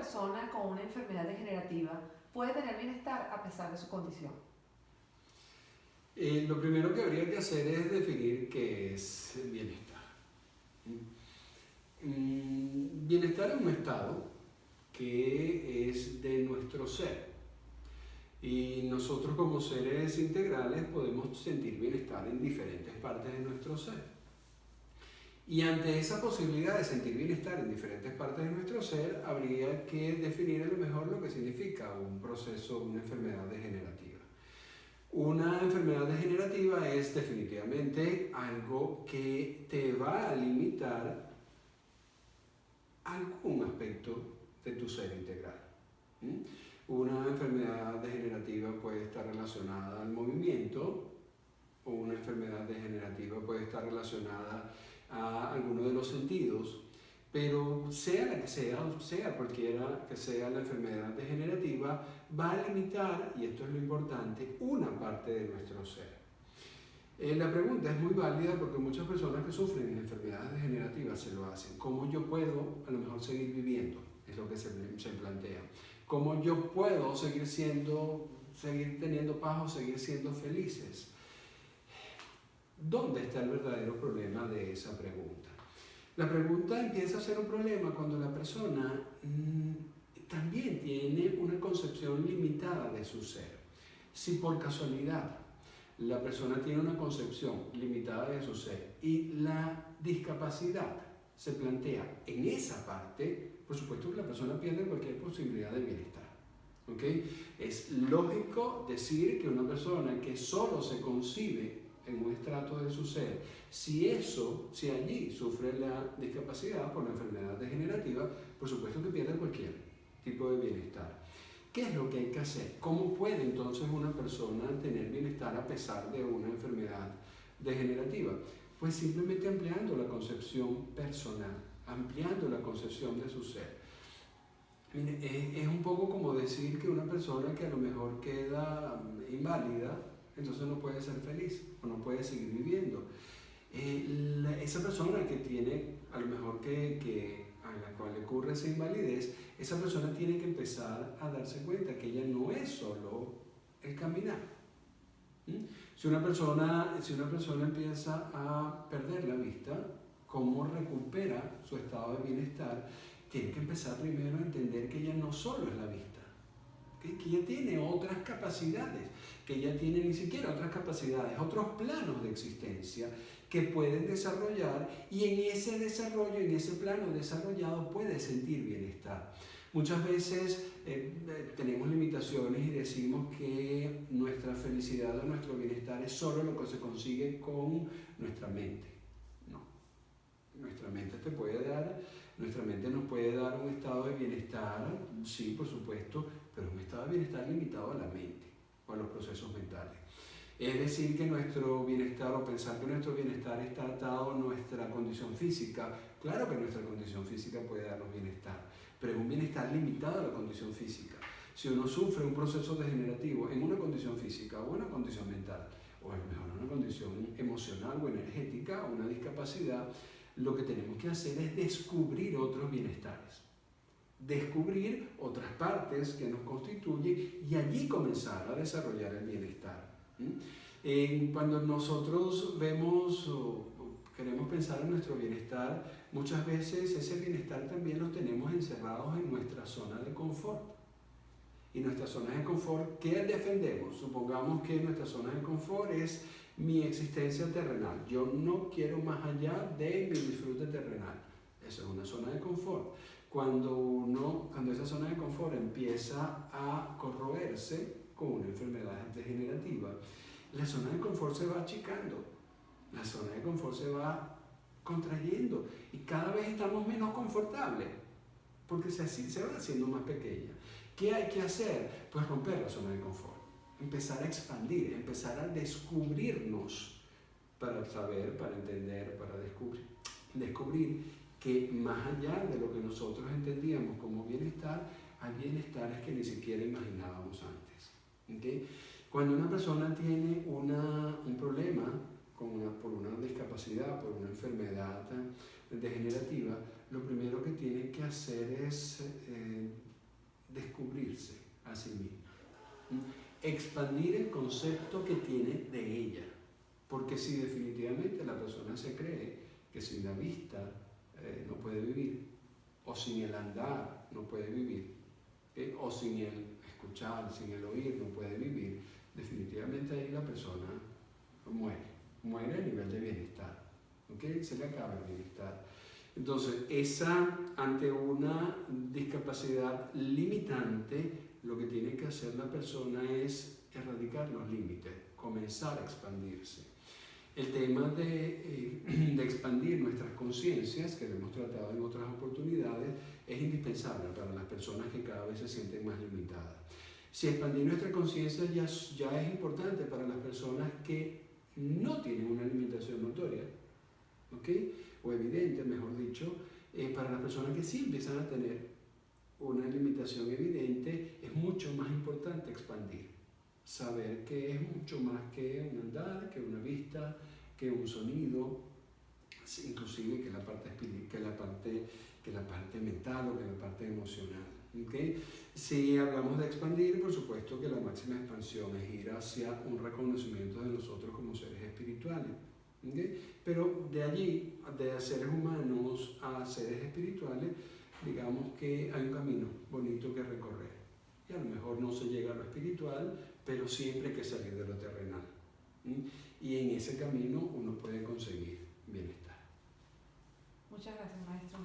persona con una enfermedad degenerativa puede tener bienestar a pesar de su condición? Lo primero que habría que hacer es definir qué es bienestar. Bienestar es un estado que es de nuestro ser. Y nosotros como seres integrales podemos sentir bienestar en diferentes partes de nuestro ser. Y ante esa posibilidad de sentir bienestar en diferentes partes de nuestro ser, habría que definir a lo mejor lo que significa un proceso, una enfermedad degenerativa. Una enfermedad degenerativa es definitivamente algo que te va a limitar algún aspecto de tu ser integral. Una enfermedad degenerativa puede estar relacionada al movimiento, o una enfermedad degenerativa puede estar relacionada a alguno de los sentidos, pero sea la que sea cualquiera que sea la enfermedad degenerativa, va a limitar, y esto es lo importante, una parte de nuestro ser. La pregunta es muy válida porque muchas personas que sufren enfermedades degenerativas se lo hacen. ¿Cómo yo puedo a lo mejor seguir viviendo? Es lo que se plantea. ¿Cómo yo puedo seguir teniendo paz o seguir siendo felices? ¿Dónde está el verdadero problema de esa pregunta? La pregunta empieza a ser un problema cuando la persona también tiene una concepción limitada de su ser. Si por casualidad la persona tiene una concepción limitada de su ser y la discapacidad se plantea en esa parte, por supuesto que la persona pierde cualquier posibilidad de bienestar. ¿Okay? Es lógico decir que una persona que solo se concibe en un estrato de su ser, si allí sufre la discapacidad por la enfermedad degenerativa, por supuesto que pierde cualquier tipo de bienestar. ¿Qué es lo que hay que hacer? ¿Cómo puede entonces una persona tener bienestar a pesar de una enfermedad degenerativa? Pues simplemente ampliando la concepción personal, ampliando la concepción de su ser. Mire, es un poco como decir que una persona que a lo mejor queda inválida, entonces no puede ser feliz o no puede seguir viviendo. Esa persona que tiene, a lo mejor a la cual le ocurre esa invalidez, esa persona tiene que empezar a darse cuenta que ella no es solo el caminar. Si una persona empieza a perder la vista, ¿cómo recupera su estado de bienestar? Tiene que empezar primero a entender que ella no solo es la vista, que ella tiene otras capacidades, que ella tiene ni siquiera otras capacidades, otros planos de existencia que pueden desarrollar, y en ese desarrollo, en ese plano desarrollado puede sentir bienestar. Muchas veces tenemos limitaciones y decimos que nuestra felicidad o nuestro bienestar es solo lo que se consigue con nuestra mente. No, nuestra mente nos puede dar un estado de bienestar, sí, por supuesto, pero un estado de bienestar limitado a la mente o a los procesos mentales. Es decir, que nuestro bienestar, o pensar que nuestro bienestar está atado a nuestra condición física. Claro que nuestra condición física puede darnos bienestar, pero es un bienestar limitado a la condición física. Si uno sufre un proceso degenerativo en una condición física o una condición mental, o a lo mejor una condición emocional o energética o una discapacidad, lo que tenemos que hacer es descubrir otros bienestares, descubrir otras partes que nos constituyen y allí comenzar a desarrollar el bienestar. Cuando nosotros vemos o queremos pensar en nuestro bienestar, muchas veces ese bienestar también lo tenemos encerrados en nuestra zona de confort. Y nuestra zona de confort, ¿qué defendemos? Supongamos que nuestra zona de confort es mi existencia terrenal. Yo no quiero más allá de mi disfrute terrenal. Eso es una zona de confort. Cuando esa zona de confort empieza a corroerse con una enfermedad degenerativa, la zona de confort se va achicando, la zona de confort se va contrayendo y cada vez estamos menos confortables porque se va haciendo más pequeña. ¿Qué hay que hacer? Pues romper la zona de confort, empezar a expandir, empezar a descubrirnos para saber, para entender, para descubrir que más allá de lo que nosotros entendíamos como bienestar, hay bienestares que ni siquiera imaginábamos antes. ¿Okay? Cuando una persona tiene un problema por una discapacidad, por una enfermedad degenerativa, lo primero que tiene que hacer es a sí misma. Expandir el concepto que tiene de ella. Porque si definitivamente la persona se cree que sin la vista no puede vivir, o sin el andar no puede vivir, o sin el escuchar, sin el oír no puede vivir, definitivamente ahí la persona muere a nivel de bienestar, ¿okay? Se le acaba el bienestar. Entonces, ante una discapacidad limitante, lo que tiene que hacer la persona es erradicar los límites, comenzar a expandirse. El tema de expandir nuestras conciencias, que lo hemos tratado en otras oportunidades, es indispensable para las personas que cada vez se sienten más limitadas. Si expandir nuestra conciencia ya es importante para las personas que no tienen una limitación notoria, ¿okay? O evidente, mejor dicho, para las personas que sí empiezan a tener una limitación evidente, es mucho más importante expandir. Saber que es mucho más que un andar, que una vista, que un sonido, inclusive que la parte mental o que la parte emocional. ¿Okay? Si hablamos de expandir, por supuesto que la máxima expansión es ir hacia un reconocimiento de nosotros como seres espirituales. ¿Okay? Pero de allí, de seres humanos a seres espirituales, digamos que hay un camino bonito que recorrer. Y a lo mejor no se llega a lo espiritual, pero siempre hay que salir de lo terrenal. Y en ese camino uno puede conseguir bienestar. Muchas gracias, maestro.